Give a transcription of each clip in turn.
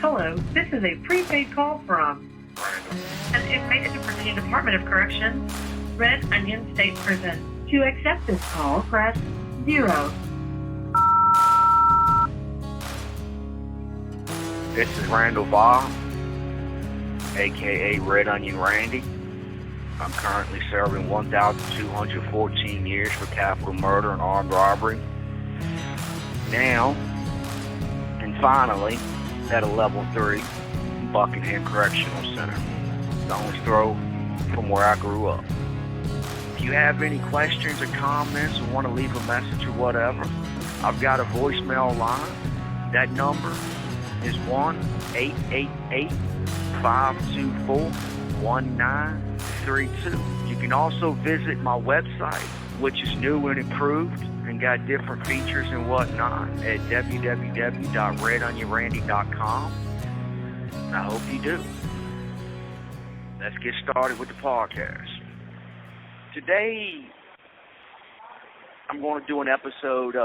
Hello, this is a prepaid call from an inmate at the Virginia Department of Corrections, Red Onion State Prison. To accept this call, press 0. This is Randall Via, a.k.a. Red Onion Randy. I'm currently serving 1,214 years for capital murder and armed robbery. Now, and finally, at a level 3, Buckingham Correctional Center. Stone's throw from where I grew up. If you have any questions or comments or want to leave a message or whatever, I've got a voicemail line. That number is 1-888-524-1932. You can also visit my website, which is new and improved and got different features and whatnot, at www.redonionrandy.com. I hope you do. Let's get started with the podcast. Today, I'm going to do an episode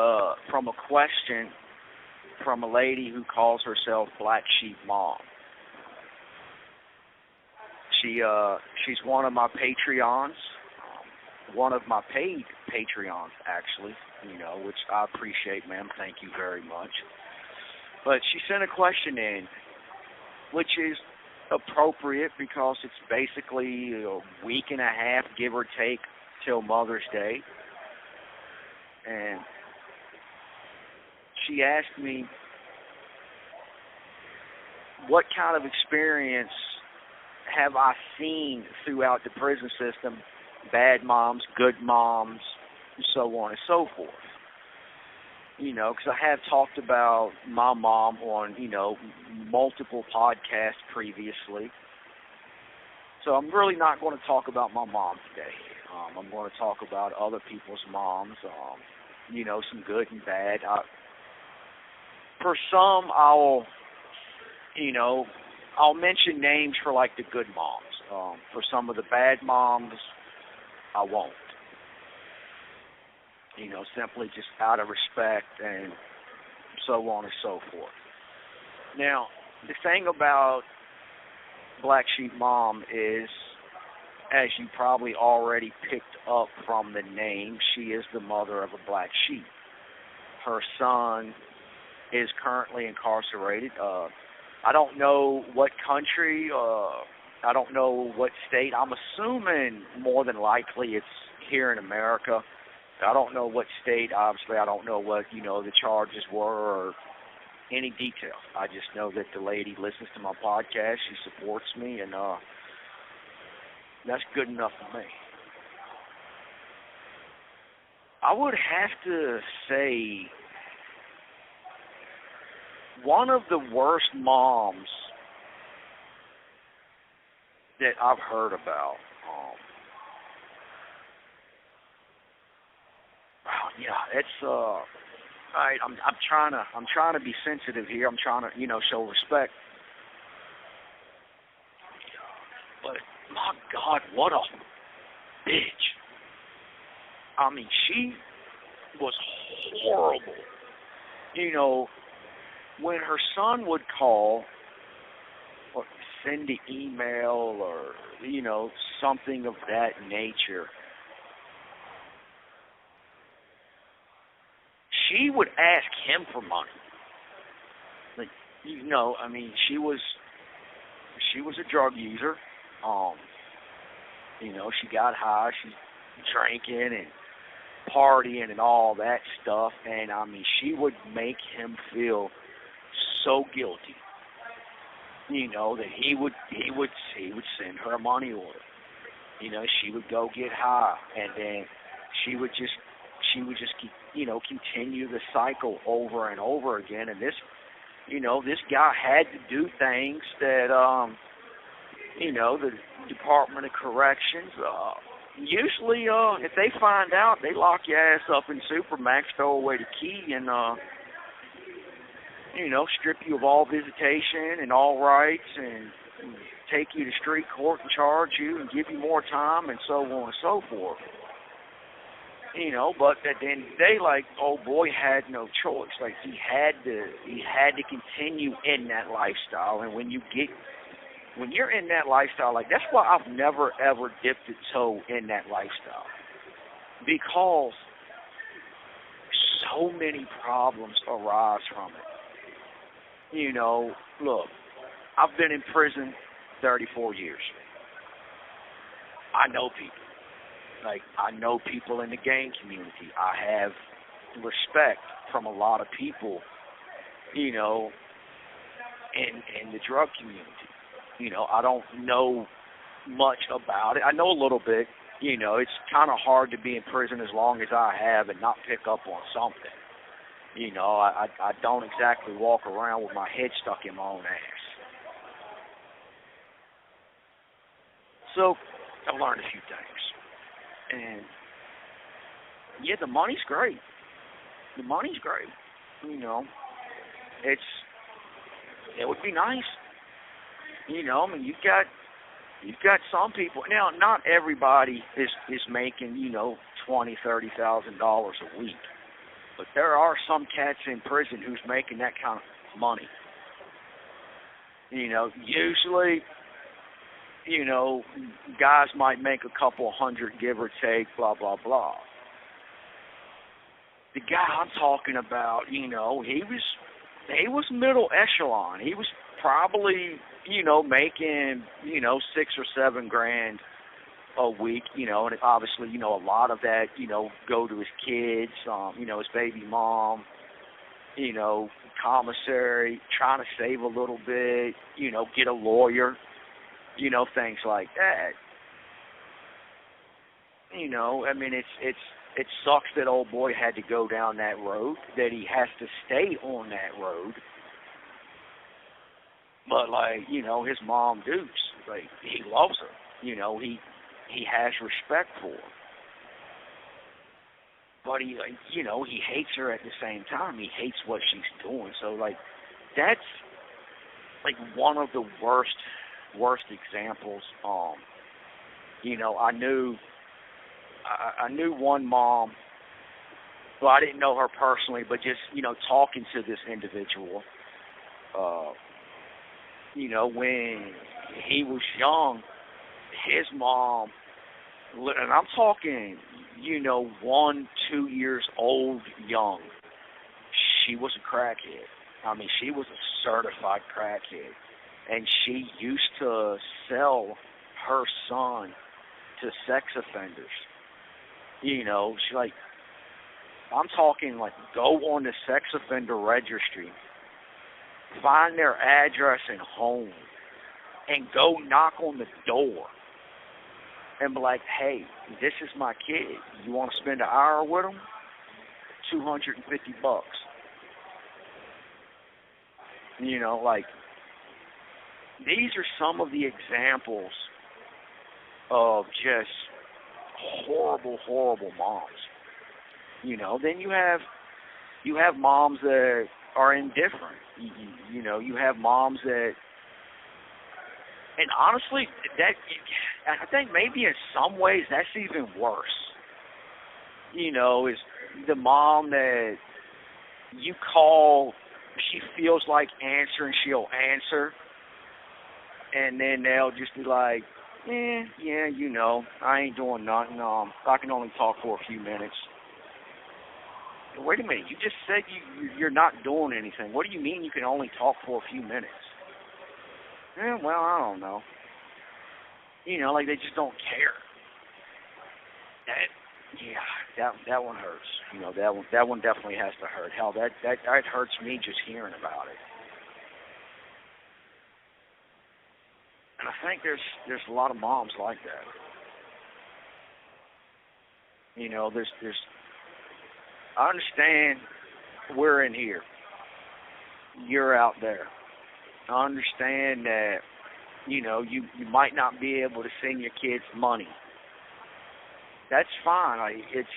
from a question from a lady who calls herself Black Sheep Mom. She's one of my Patreons, one of my paid Patreons, actually, which I appreciate, ma'am. Thank you very much. But she sent a question in, which is appropriate because it's basically a week and a half, give or take, till Mother's Day. And she asked me, what kind of experience have I seen throughout the prison system? Bad moms, good moms, and so on and so forth. Because I have talked about my mom on, multiple podcasts previously. So I'm really not going to talk about my mom today. I'm going to talk about other people's moms, some good and bad. For some, I'll mention names for like the good moms. For some of the bad moms, I won't. Simply just out of respect and so on and so forth. Now, the thing about Black Sheep Mom is, as you probably already picked up from the name, she is the mother of a black sheep. Her son is currently incarcerated. I don't know what country, I don't know what state. I'm assuming more than likely it's here in America. I don't know what state, obviously. I don't know what, the charges were or any detail. I just know that the lady listens to my podcast. She supports me, and that's good enough for me. I would have to say one of the worst moms that I've heard about. It's all right. I'm trying to be sensitive here. I'm trying to show respect. But my God, what a bitch! I mean, she was horrible. When her son would call or send an email or, something of that nature, she would ask him for money. She was a drug user. She got high, she drinking and partying and all that stuff, and she would make him feel so guilty, that he would send her a money order. She would go get high, and then she would just continue the cycle over and over again. And this guy had to do things that the Department of Corrections usually if they find out, they lock your ass up in Supermax, throw away the key, and strip you of all visitation and all rights, and take you to street court and charge you and give you more time and so on and so forth. You know, but at the end of the day, like, old boy had no choice. Like, he had to continue in that lifestyle. And when you're in that lifestyle, like, that's why I've never ever dipped a toe in that lifestyle, because so many problems arise from it. You know, look, I've been in prison 34 years. I know people. Like, I know people in the gang community. I have respect from a lot of people, you know, in the drug community. You know, I don't know much about it. I know a little bit. You know, it's kind of hard to be in prison as long as I have and not pick up on something. You know, I don't exactly walk around with my head stuck in my own ass. So I've learned a few things. And, yeah, the money's great. The money's great. You know, it would be nice. You know, I mean, you've got some people. Now, not everybody is making, you know, $20,000, $30,000 a week. But there are some cats in prison who's making that kind of money. You know, usually, you know, guys might make a couple hundred, give or take, blah, blah, blah. The guy I'm talking about, you know, he was middle echelon. He was probably, you know, making, you know, $6 or $7 grand a week, you know, and obviously, you know, a lot of that, you know, go to his kids, you know, his baby mom, you know, commissary, trying to save a little bit, you know, get a lawyer, you know, things like that. You know, I mean, it sucks that old boy had to go down that road, that he has to stay on that road. But, like, you know, his mom, Dukes, like, he loves her. You know, he has respect for her. But he, like, you know, he hates her at the same time. He hates what she's doing. So, like, that's, like, one of the worst examples. You know, I knew one mom. Well, I didn't know her personally, but just, you know, talking to this individual, you know, when he was young, his mom, and I'm talking, you know, 1-2 years old young, she was a crackhead. I mean, she was a certified crackhead. And she used to sell her son to sex offenders. You know, she, like, I'm talking, like, go on the sex offender registry, find their address and home, and go knock on the door and be like, hey, this is my kid. You want to spend an hour with him? $250. You know, like, these are some of the examples of just horrible, horrible moms. You know, then you have moms that are indifferent. You know, you have moms that, and honestly, that, I think maybe in some ways that's even worse. You know, is the mom that you call, she feels like answering, she'll answer, and then they'll just be like, yeah, you know, I ain't doing nothing. I can only talk for a few minutes. Wait a minute, you just said you're not doing anything. What do you mean you can only talk for a few minutes? Well, I don't know. You know, like, they just don't care. That one hurts. You know, that one definitely has to hurt. Hell, that hurts me just hearing about it. And I think there's a lot of moms like that. You know, there's I understand we're in here. You're out there. I understand that, you know, you might not be able to send your kids money. That's fine. It's,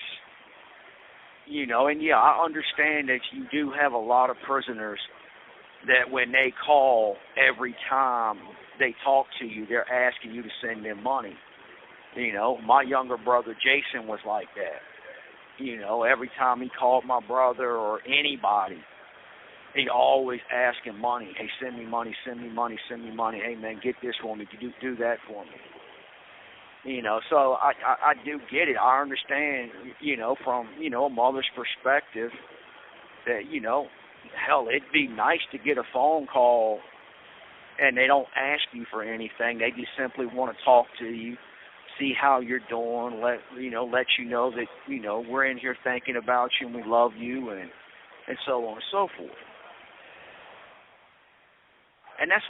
you know, and yeah, I understand that you do have a lot of prisoners that when they call every time they talk to you, they're asking you to send them money. You know, my younger brother Jason was like that. You know, every time he called my brother or anybody, he always asking money. Hey, send me money, send me money, send me money. Hey, man, get this for me. Do that for me. You know, so I do get it. I understand, you know, from, you know, a mother's perspective that, you know, hell, it'd be nice to get a phone call and they don't ask you for anything. They just simply want to talk to you, see how you're doing, let you know that, you know, we're in here thinking about you and we love you and so on and so forth. And that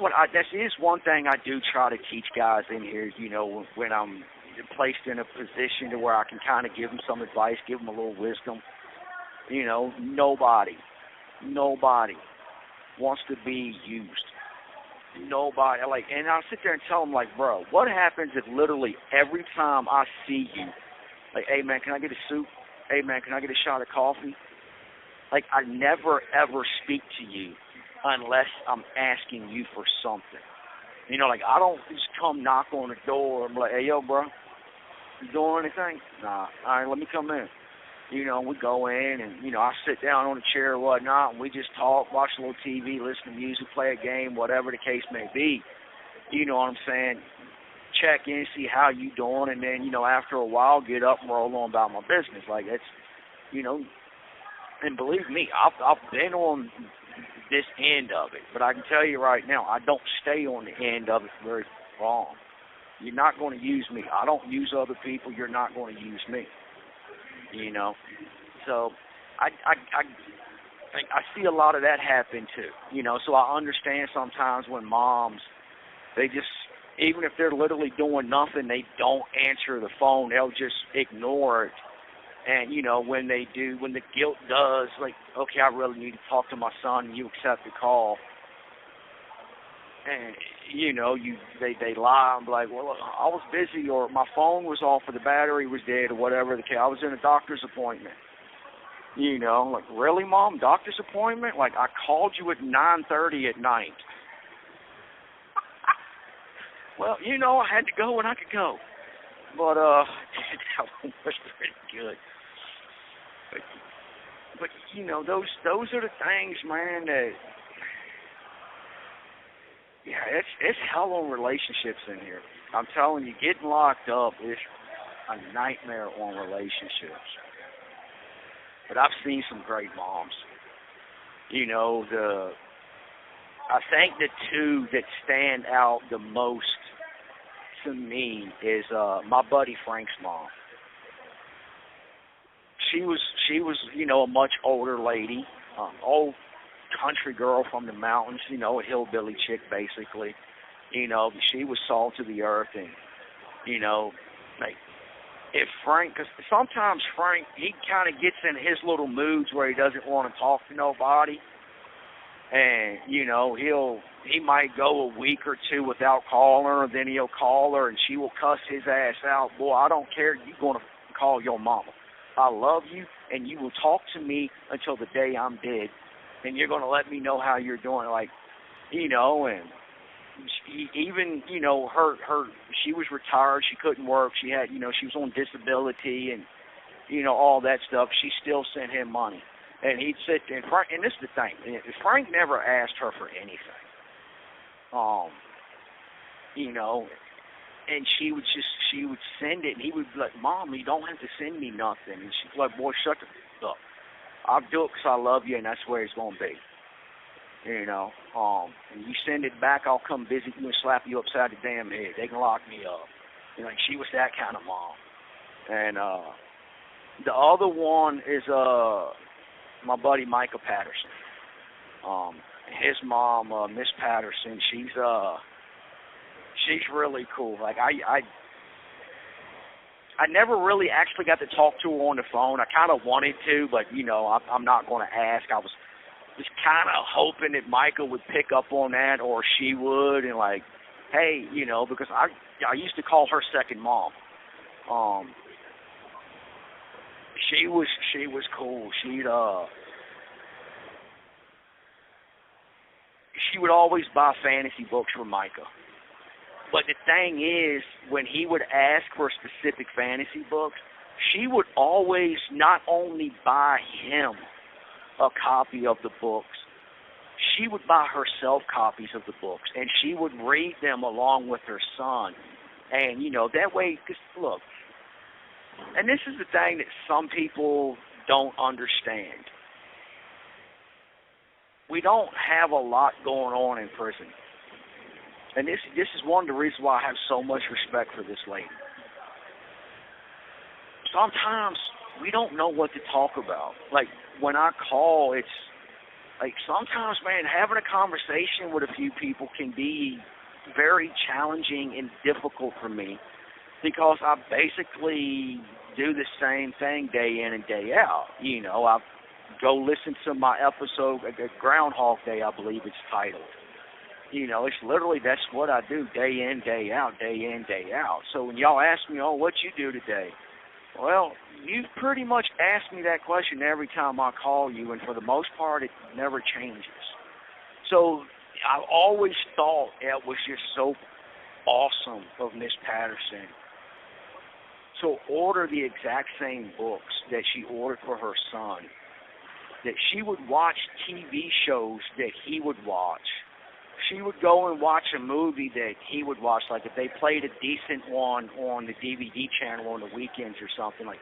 is one thing I do try to teach guys in here, you know, when I'm placed in a position to where I can kind of give them some advice, give them a little wisdom. You know, nobody wants to be used. Nobody, like, and I'll sit there and tell them, like, bro, what happens if literally every time I see you, like, hey, man, can I get a soup? Hey, man, can I get a shot of coffee? Like, I never, ever speak to you unless I'm asking you for something. You know, like, I don't just come knock on the door and be like, hey, yo, bro, you doing anything? Nah. All right, let me come in. You know, we go in and, you know, I sit down on a chair or whatnot and we just talk, watch a little TV, listen to music, play a game, whatever the case may be. You know what I'm saying? Check in, see how you doing, and then, you know, after a while, get up and roll on about my business. Like, it's, you know, and believe me, I've been on this end of it, but I can tell you right now, I don't stay on the end of it very long. You're not going to use me. I don't use other people. You're not going to use me. You know, so I see a lot of that happen too. You know, so I understand sometimes when moms, they just, even if they're literally doing nothing, they don't answer the phone. They'll just ignore it. And, you know, when they do, when the guilt does, like, okay, I really need to talk to my son, and you accept the call. And, you know, they lie and be like, well, I was busy, or my phone was off, or the battery was dead, or whatever the case. I was in a doctor's appointment. You know, like, really, Mom? Doctor's appointment? Like, I called you at 9:30 at night. Well, you know, I had to go when I could go. But, that one was pretty good. But you know, those are the things, man, that, yeah, it's hell on relationships in here. I'm telling you, getting locked up is a nightmare on relationships. But I've seen some great moms. You know, I think the two that stand out the most to me is my buddy Frank's mom. She was, you know, a much older lady, old country girl from the mountains, you know, a hillbilly chick basically. You know, she was salt of the earth, and, you know, like, if Frank, because sometimes Frank, he kind of gets in his little moods where he doesn't want to talk to nobody, and, you know, he might go a week or two without calling her, and then he'll call her, and she will cuss his ass out. Boy, I don't care, you're going to call your mama. I love you, and you will talk to me until the day I'm dead, and you're going to let me know how you're doing. Like, you know, and she, even, you know, she was retired, she couldn't work, she had, you know, she was on disability and, you know, all that stuff. She still sent him money. And he'd sit there, and Frank, and this is the thing, Frank never asked her for anything. You know, and she would send it, and he would be like, Mom, you don't have to send me nothing. And she'd be like, boy, shut the f*** up. I'll do it because I love you, and that's where it's going to be. You know, and you send it back, I'll come visit you and slap you upside the damn head. They can lock me up. You know, like, she was that kind of mom. And the other one is my buddy Micah Patterson. His mom, Miss Patterson, she's really cool. Like, I never really actually got to talk to her on the phone. I kind of wanted to, but, you know, I'm not going to ask. I was just kind of hoping that Micah would pick up on that, or she would, and like, hey, you know, because I used to call her second mom. She was cool. She would always buy fantasy books for Micah. But the thing is, when he would ask for specific fantasy books, she would always not only buy him a copy of the books, she would buy herself copies of the books, and she would read them along with her son. And, that way, because, look, and this is the thing that some people don't understand. We don't have a lot going on in prison. And this is one of the reasons why I have so much respect for this lady. Sometimes we don't know what to talk about. Like, when I call, it's like sometimes, man, having a conversation with a few people can be very challenging and difficult for me because I basically do the same thing day in and day out. I go listen to my episode, Groundhog Day, I believe it's titled. It's literally, that's what I do day in, day out, day in, day out. So when y'all ask me, what you do today? Well, you've pretty much asked me that question every time I call you, and for the most part, it never changes. So I always thought it was just so awesome of Miss Patterson to order the exact same books that she ordered for her son, that she would watch TV shows that he would watch. She would go and watch a movie that he would watch, like if they played a decent one on the DVD channel on the weekends or something, like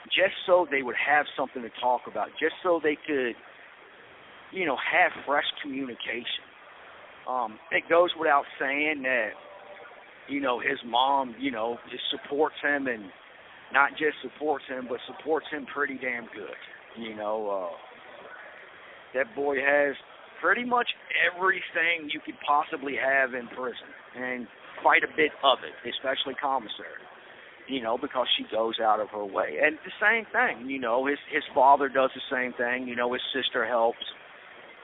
just so they would have something to talk about, just so they could, have fresh communication. It goes without saying that, his mom, just supports him, and not just supports him, but supports him pretty damn good. That boy has pretty much everything you could possibly have in prison, and quite a bit of it, especially commissary, because she goes out of her way. And the same thing, his father does the same thing, his sister helps,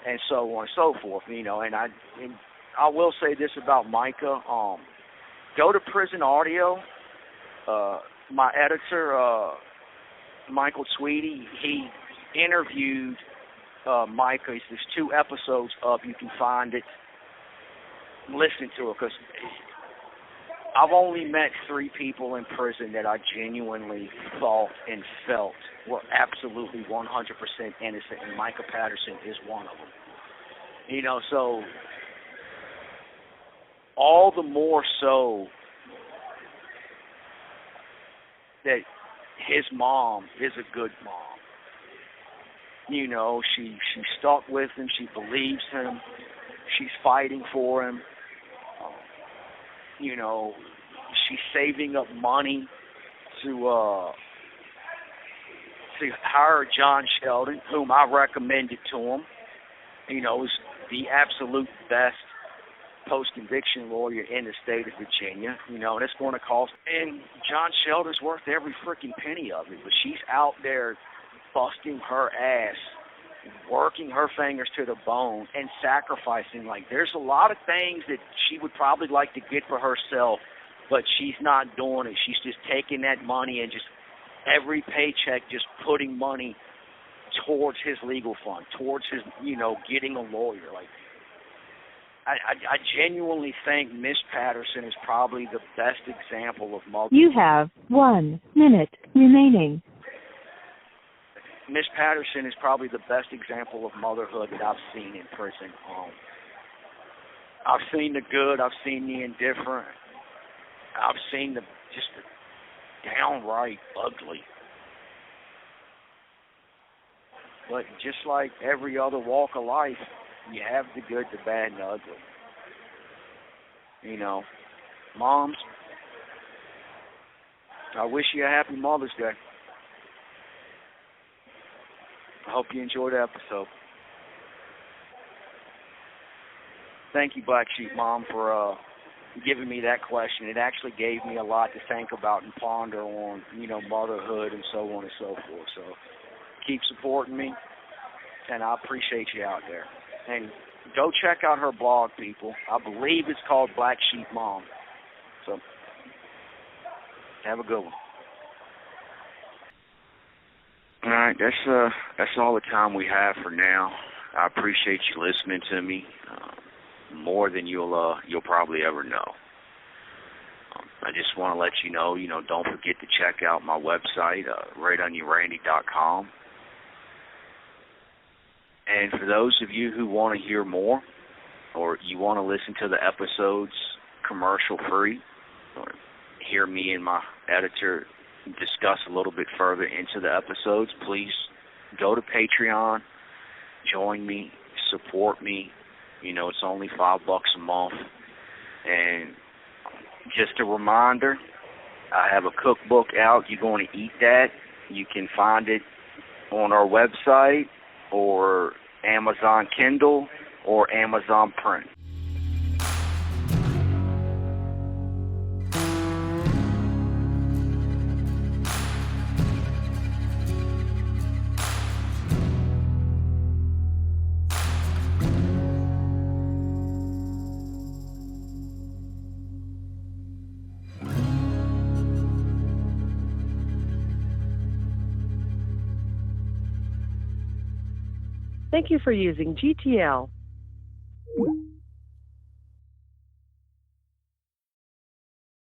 and so on and so forth, and I will say this about Micah, go to Prison Audio, my editor, Michael Tweedy, he interviewed Micah. There's 2 episodes up. You can find it. Listen to it, because I've only met 3 people in prison that I genuinely thought and felt were absolutely 100% innocent, and Micah Patterson is one of them. So all the more so that his mom is a good mom. She stuck with him. She believes him. She's fighting for him. She's saving up money to hire John Sheldon, whom I recommended to him. Is the absolute best post-conviction lawyer in the state of Virginia. And it's going to cost. And John Sheldon's worth every freaking penny of it. But she's out there busting her ass, working her fingers to the bone, and sacrificing. Like, there's a lot of things that she would probably like to get for herself, but she's not doing it. She's just taking that money and just every paycheck just putting money towards his legal fund, towards his, getting a lawyer. Like, I genuinely think Miss Patterson is probably the best example of mother. You have 1 minute remaining. Miss Patterson is probably the best example of motherhood that I've seen in prison. I've seen the good, I've seen the indifferent, I've seen the downright ugly. But just like every other walk of life, you have the good, the bad, and the ugly. Moms, I wish you a happy Mother's Day. I hope you enjoyed the episode. Thank you, Black Sheep Mom, for giving me that question. It actually gave me a lot to think about and ponder on, motherhood and so on and so forth. So keep supporting me, and I appreciate you out there. And go check out her blog, people. I believe it's called Black Sheep Mom. So have a good one. All right, that's all the time we have for now. I appreciate you listening to me more than you'll probably ever know. I just want to let you know, don't forget to check out my website, RedOnionRandy.com. And for those of you who want to hear more, or you want to listen to the episodes commercial-free, or hear me and my editor discuss a little bit further into the episodes, please go to Patreon, join me, support me. It's only $5 a month. And just a reminder, I have a cookbook out. You're going to eat that. You can find it on our website or Amazon Kindle or Amazon Print. Thank you for using GTL.